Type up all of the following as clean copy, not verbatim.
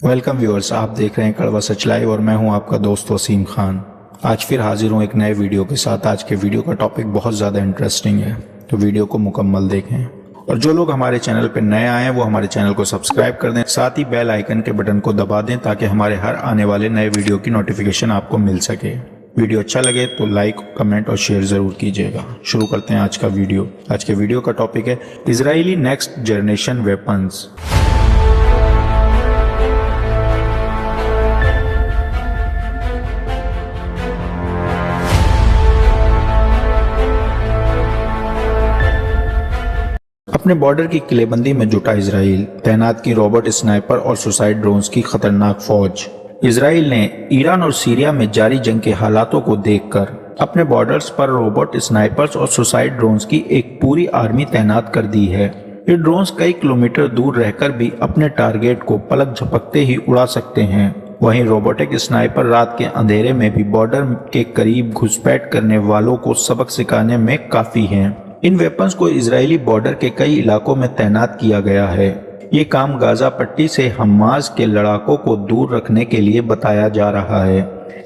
Welcome viewers, आप देख रहे हैं कड़वा सच लाइव और मैं हूं आपका दोस्त वसीम खान। आज फिर हाजिर हूं एक नए वीडियो के साथ। आज के वीडियो का टॉपिक बहुत ज़्यादा इंटरेस्टिंग है, तो वीडियो को मुकम्मल देखें। और जो लोग हमारे चैनल पर नए आए हैं वो हमारे चैनल को सब्सक्राइब कर दें, साथ ही बेल आइकन के बटन को दबा दें ताकि हमारे हर आने वाले नए वीडियो की नोटिफिकेशन आपको मिल सके। वीडियो अच्छा लगे तो लाइक, कमेंट और शेयर ज़रूर कीजिएगा। शुरू करते हैं आज का वीडियो। आज के वीडियो का टॉपिक है इजरायली नेक्स्ट जनरेशन वेपन्स। अपने बॉर्डर की किलेबंदी में जुटा इजराइल, तैनात की रोबोट स्नाइपर और सुसाइड ड्रोन्स की खतरनाक फौज। इजराइल ने ईरान और सीरिया में जारी जंग के हालातों को देखकर अपने बॉर्डर्स पर रोबोट स्नाइपर्स और सुसाइड ड्रोन्स की एक पूरी आर्मी तैनात कर दी है। ये ड्रोन्स कई किलोमीटर दूर रहकर भी अपने टारगेट को पलक झपकते ही उड़ा सकते हैं। वहीं रोबोटिक स्नाइपर रात के अंधेरे में भी बॉर्डर के करीब घुसपैठ करने वालों को सबक सिखाने में काफी हैं। इन वेपन्स को इजरायली बॉर्डर के कई इलाकों में तैनात किया गया है। ये काम गाजा पट्टी से हमास के लड़ाकों को दूर रखने के लिए बताया जा रहा है।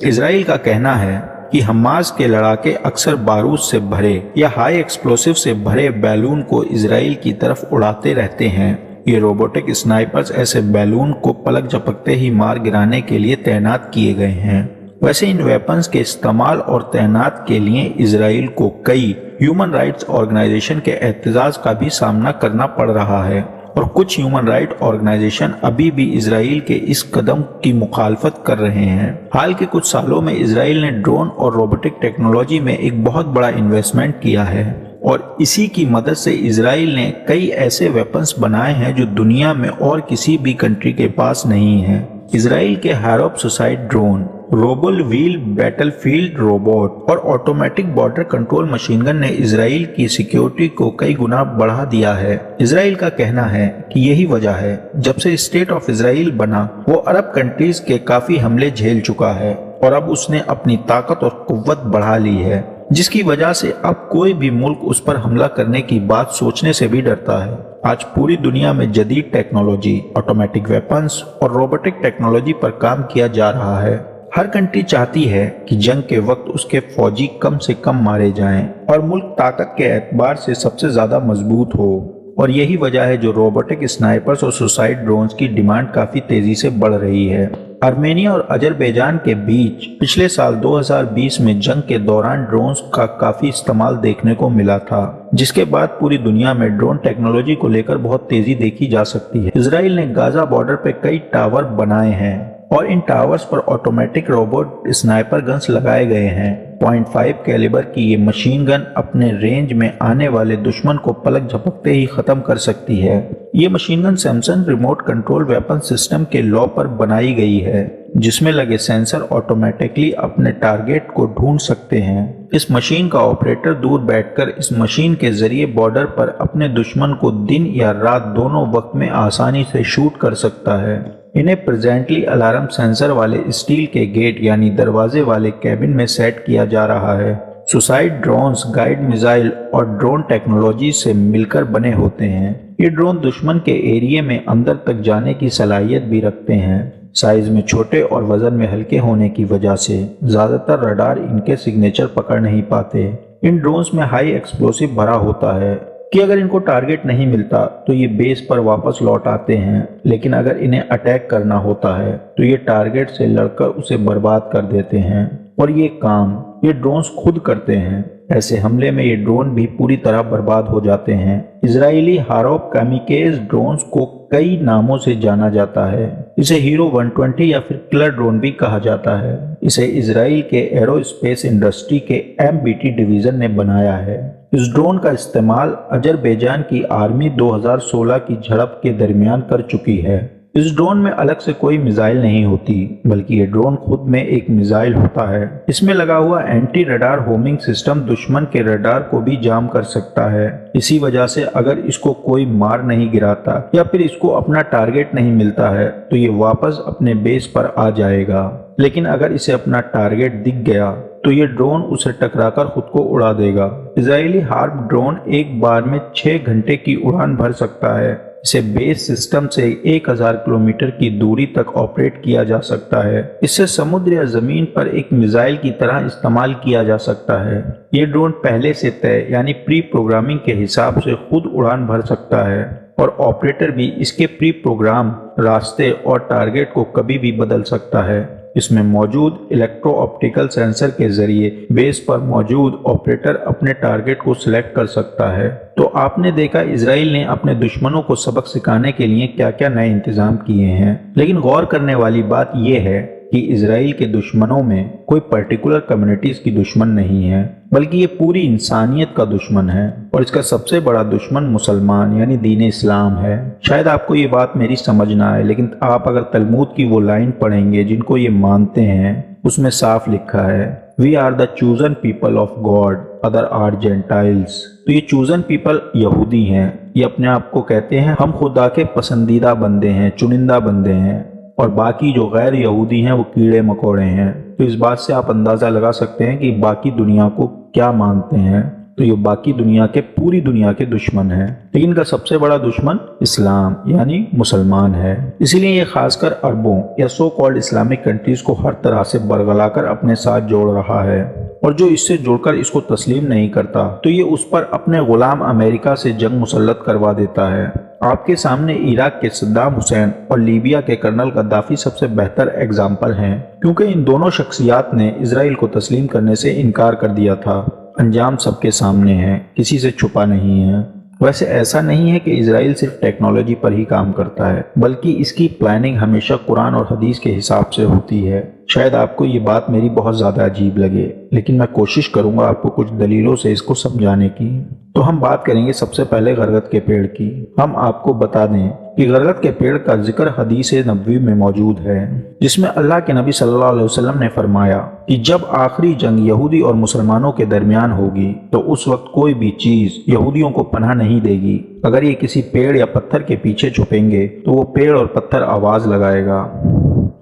इजराइल का कहना है कि हमास के लड़ाके अक्सर बारूद से भरे या हाई एक्सप्लोसिव से भरे बैलून को इजराइल की तरफ उड़ाते रहते हैं। ये रोबोटिक स्नाइपर्स ऐसे बैलून को पलक झपकते ही मार गिराने के लिए तैनात किए गए हैं। वैसे इन वेपन्स के इस्तेमाल और तैनात के लिए इजराइल को कई ह्यूमन राइट्स ऑर्गेनाइजेशन के एहतजाज का भी सामना करना पड़ रहा है और कुछ ह्यूमन राइट ऑर्गेनाइजेशन अभी भी इजराइल के इस कदम की मुखालफत कर रहे हैं। हाल के कुछ सालों में इजराइल ने ड्रोन और रोबोटिक टेक्नोलॉजी में एक बहुत बड़ा इन्वेस्टमेंट किया है और इसी की मदद से इजराइल ने कई ऐसे वेपन्स बनाए हैं जो दुनिया में और किसी भी कंट्री के पास नहीं है। इजराइल के हैरोप सुसाइड ड्रोन, रोबल व्हील बैटलफील्ड रोबोट और automatic border control machine gun ने इजराइल की सिक्योरिटी को कई गुना बढ़ा दिया है। इजराइल का कहना है कि यही वजह है जब से स्टेट ऑफ इजराइल बना वो अरब कंट्रीज के काफी हमले झेल चुका है और अब उसने अपनी ताकत और कुव्वत बढ़ा ली है, जिसकी वजह से अब कोई भी मुल्क उस पर हमला करने की बात सोचने से भी डरता है। आज पूरी दुनिया में जदीद टेक्नोलॉजी, ऑटोमेटिक वेपन्स और रोबोटिक टेक्नोलॉजी पर काम किया जा रहा है। हर कंट्री चाहती है कि जंग के वक्त उसके फौजी कम से कम मारे जाएं और मुल्क ताकत के एतबार से सबसे ज्यादा मजबूत हो, और यही वजह है जो रोबोटिक स्नाइपर्स और सुसाइड ड्रोन्स की डिमांड काफी तेजी से बढ़ रही है। आर्मेनिया और अजरबैजान के बीच पिछले साल 2020 में जंग के दौरान ड्रोन्स का काफी इस्तेमाल देखने को मिला था, जिसके बाद पूरी दुनिया में ड्रोन टेक्नोलॉजी को लेकर बहुत तेजी देखी जा सकती है। इजराइल ने गाजा बॉर्डर पर कई टावर बनाए हैं और इन टावर्स पर ऑटोमेटिक रोबोट स्नाइपर गन्स लगाए गए हैं। 0.5 कैलिबर की ये मशीन गन अपने रेंज में आने वाले दुश्मन को पलक झपकते ही खत्म कर सकती है। ये machine gun Samsung remote control weapon system के लॉ पर बनाई गई है, जिसमें लगे सेंसर ऑटोमेटिकली अपने टारगेट को ढूंढ सकते हैं। इस मशीन का ऑपरेटर दूर बैठकर इस मशीन के जरिए बॉर्डर पर अपने दुश्मन को दिन या रात दोनों वक्त में आसानी से शूट कर सकता है। इन्हें प्रेजेंटली अलार्म सेंसर वाले स्टील के गेट यानी दरवाजे वाले कैबिन में सेट किया जा रहा है। सुसाइड ड्रोन्स गाइड मिसाइल और ड्रोन टेक्नोलॉजी से मिलकर बने होते हैं। ये ड्रोन दुश्मन के एरिया में अंदर तक जाने की सलाहियत भी रखते हैं। साइज में छोटे और वजन में हल्के होने की वजह से ज्यादातर रडार इनके सिग्नेचर पकड़ नहीं पाते। इन ड्रोन्स में हाई एक्सप्लोसिव भरा होता है कि अगर इनको टारगेट नहीं मिलता तो ये बेस पर वापस लौट आते हैं, लेकिन अगर इन्हें अटैक करना होता है तो ये टारगेट से लड़कर उसे बर्बाद कर देते हैं और ये काम ये ड्रोन्स खुद करते हैं। ऐसे हमले में ये ड्रोन भी पूरी तरह बर्बाद हो जाते हैं। इजरायली हारोप कामिकेज ड्रोन्स को कई नामों से जाना जाता है। इसे हीरो 120 या फिर किलर ड्रोन भी कहा जाता है। इसे इजराइल के एरोस्पेस इंडस्ट्री के MBT डिवीजन ने बनाया है। इस ड्रोन का इस्तेमाल अजरबैजान की आर्मी 2016 की झड़प के दरमियान कर चुकी है। इस ड्रोन में अलग से कोई मिसाइल नहीं होती, बल्कि ये ड्रोन खुद में एक मिसाइल होता है। इसमें लगा हुआ एंटी रडार होमिंग सिस्टम दुश्मन के रडार को भी जाम कर सकता है। इसी वजह से अगर इसको कोई मार नहीं गिराता या फिर इसको अपना टारगेट नहीं मिलता है तो ये वापस अपने बेस पर आ जाएगा, लेकिन अगर इसे अपना टारगेट दिख गया तो ये ड्रोन उसे टकराकर खुद को उड़ा देगा। इजरायली हार्प ड्रोन एक बार में 6 घंटे की उड़ान भर सकता है। इसे बेस सिस्टम से 1000 किलोमीटर की दूरी तक ऑपरेट किया जा सकता है। इसे समुद्र या जमीन पर एक मिसाइल की तरह इस्तेमाल किया जा सकता है। ये ड्रोन पहले से तय यानी प्री प्रोग्रामिंग के हिसाब से खुद उड़ान भर सकता है और ऑपरेटर भी इसके प्री प्रोग्राम रास्ते और टारगेट को कभी भी बदल सकता है। इसमें मौजूद इलेक्ट्रो ऑप्टिकल सेंसर के जरिए बेस पर मौजूद ऑपरेटर अपने टारगेट को सिलेक्ट कर सकता है। तो आपने देखा इजराइल ने अपने दुश्मनों को सबक सिखाने के लिए क्या क्या नए इंतजाम किए हैं। लेकिन गौर करने वाली बात यह है कि इजराइल के दुश्मनों में कोई पर्टिकुलर कम्युनिटीज की दुश्मन नहीं है, बल्कि ये पूरी इंसानियत का दुश्मन है और इसका सबसे बड़ा दुश्मन मुसलमान यानी दीन इस्लाम है। शायद आपको ये बात मेरी समझ ना आए, लेकिन आप अगर तलमूद की वो लाइन पढ़ेंगे जिनको ये मानते हैं, उसमें साफ लिखा है we are the chosen people of God, other are gentiles. तो ये चूजन पीपल यहूदी हैं, ये अपने आप को कहते हैं हम खुदा के पसंदीदा बंदे हैं, चुनिंदा बंदे हैं, और बाकी जो गैर यहूदी हैं वो कीड़े मकोड़े हैं। तो इस बात से आप अंदाज़ा लगा सकते हैं कि बाकी दुनिया को क्या मानते हैं। तो ये बाकी दुनिया के पूरी दुनिया के दुश्मन हैं, लेकिन इनका सबसे बड़ा दुश्मन इस्लाम यानी मुसलमान है। इसीलिए ये खासकर अरबों या सो कॉल्ड इस्लामिक कंट्रीज को हर तरह से बरगलाकर अपने साथ जोड़ रहा है, और जो इससे जुड़कर इसको तस्लीम नहीं करता तो ये उस पर अपने गुलाम अमेरिका से जंग मुसल्लत करवा देता है। आपके सामने इराक के सद्दाम हुसैन और लीबिया के कर्नल गद्दाफी सबसे बेहतर एग्जाम्पल हैं, क्योंकि इन दोनों शख्सियात ने इसराइल को तस्लीम करने से इनकार कर दिया था। अंजाम सबके सामने है, किसी से छुपा नहीं है। वैसे ऐसा नहीं है कि इसराइल सिर्फ टेक्नोलॉजी पर ही काम करता है, बल्कि इसकी प्लानिंग हमेशा कुरान और हदीस के हिसाब से होती है। शायद आपको ये बात मेरी बहुत ज़्यादा अजीब लगे, लेकिन मैं कोशिश करूंगा आपको कुछ दलीलों से इसको समझाने की। तो हम बात करेंगे सबसे पहले गरगद के पेड़ की। हम आपको बता दें कि गरगद के पेड़ का जिक्र हदीस नबवी में मौजूद है, जिसमें अल्लाह के नबी सल्लल्लाहु अलैहि वसल्लम ने फरमाया कि जब आखिरी जंग यहूदी और मुसलमानों के दरमियान होगी तो उस वक्त कोई भी चीज़ यहूदियों को पनाह नहीं देगी। अगर ये किसी पेड़ या पत्थर के पीछे छुपेंगे तो वो पेड़ और पत्थर आवाज़ लगाएगा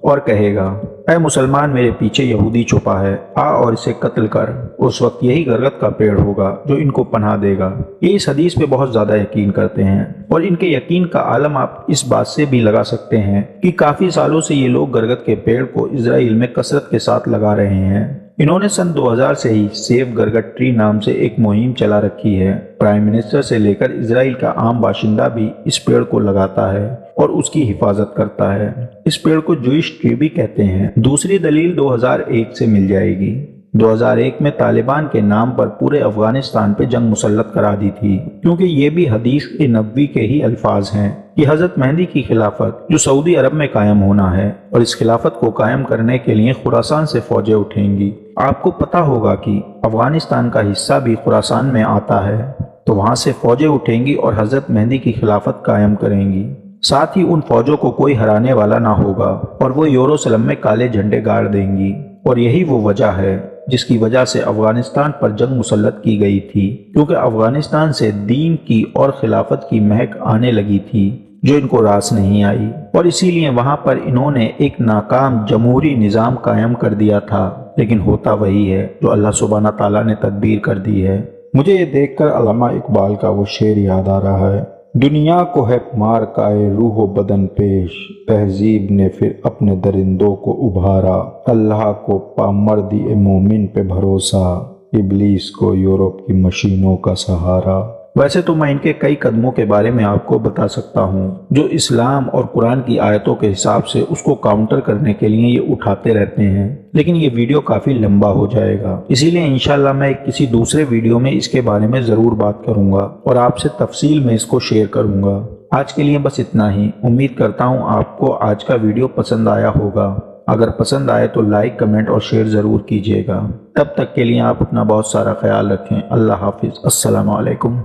और कहेगा ऐ मुसलमान मेरे पीछे यहूदी छुपा है, आ और इसे कत्ल कर। उस वक्त यही गरगद का पेड़ होगा जो इनको पनाह देगा। ये इस हदीस पे बहुत ज़्यादा यकीन करते हैं, और इनके यकीन का आलम आप इस बात से भी लगा सकते हैं कि काफ़ी सालों से ये लोग गरगद के पेड़ को इसराइल में कसरत के साथ लगा रहे हैं। इन्होंने सन 2000 से ही सेव गरगद ट्री नाम से एक मुहिम चला रखी है। प्राइम मिनिस्टर से लेकर इसराइल का आम बाशिंदा भी इस पेड़ को लगाता है और उसकी हिफाजत करता है। इस पेड़ को जूइश ट्री भी कहते हैं। दूसरी दलील 2001 से मिल जाएगी। 2001 में तालिबान के नाम पर पूरे अफगानिस्तान पे जंग मुसल्लत करा दी थी, क्योंकि ये भी हदीस नबवी के ही अल्फाज हैं कि हजरत मेहदी की खिलाफत जो सऊदी अरब में कायम होना है, और इस खिलाफत को कायम करने के लिए खुरासान से फौजें उठेंगी। आपको पता होगा कि अफगानिस्तान का हिस्सा भी खुरासान में आता है, तो वहाँ से फौजें उठेंगी और हजरत मेहदी की खिलाफत कायम करेंगी। साथ ही उन फौजों को कोई हराने वाला ना होगा और वो यरूशलेम में काले झंडे गाड़ देंगी। और यही वो वजह है जिसकी वजह से अफगानिस्तान पर जंग मुसल्लत की गई थी, क्योंकि अफगानिस्तान से दीन की और खिलाफत की महक आने लगी थी जो इनको रास नहीं आई, और इसीलिए वहां पर इन्होंने एक नाकाम जमहूरी निज़ाम कायम कर दिया था। लेकिन होता वही है जो अल्लाह सुब्हाना ताला ने तदबीर कर दी है। मुझे ये देखकर अल्लामा इकबाल का वो शेर याद आ रहा है, दुनिया को है मार काए रूह बदन पेश, तहजीब ने फिर अपने दरिंदों को उभारा, अल्लाह को पामर्दी ए मोमिन पे भरोसा, इब्लीस को यूरोप की मशीनों का सहारा। वैसे तो मैं इनके कई कदमों के बारे में आपको बता सकता हूँ जो इस्लाम और कुरान की आयतों के हिसाब से उसको काउंटर करने के लिए ये उठाते रहते हैं, लेकिन ये वीडियो काफ़ी लंबा हो जाएगा। इसीलिए इंशाल्लाह मैं किसी दूसरे वीडियो में इसके बारे में ज़रूर बात करूँगा और आपसे तफसील में इसको शेयर करूँगा। आज के लिए बस इतना ही। उम्मीद करता हूँ आपको आज का वीडियो पसंद आया होगा। अगर पसंद आए तो लाइक, कमेंट और शेयर ज़रूर कीजिएगा। तब तक के लिए आप अपना बहुत सारा ख्याल रखें। अल्लाह हाफिज़। अस्सलामु अलैकुम।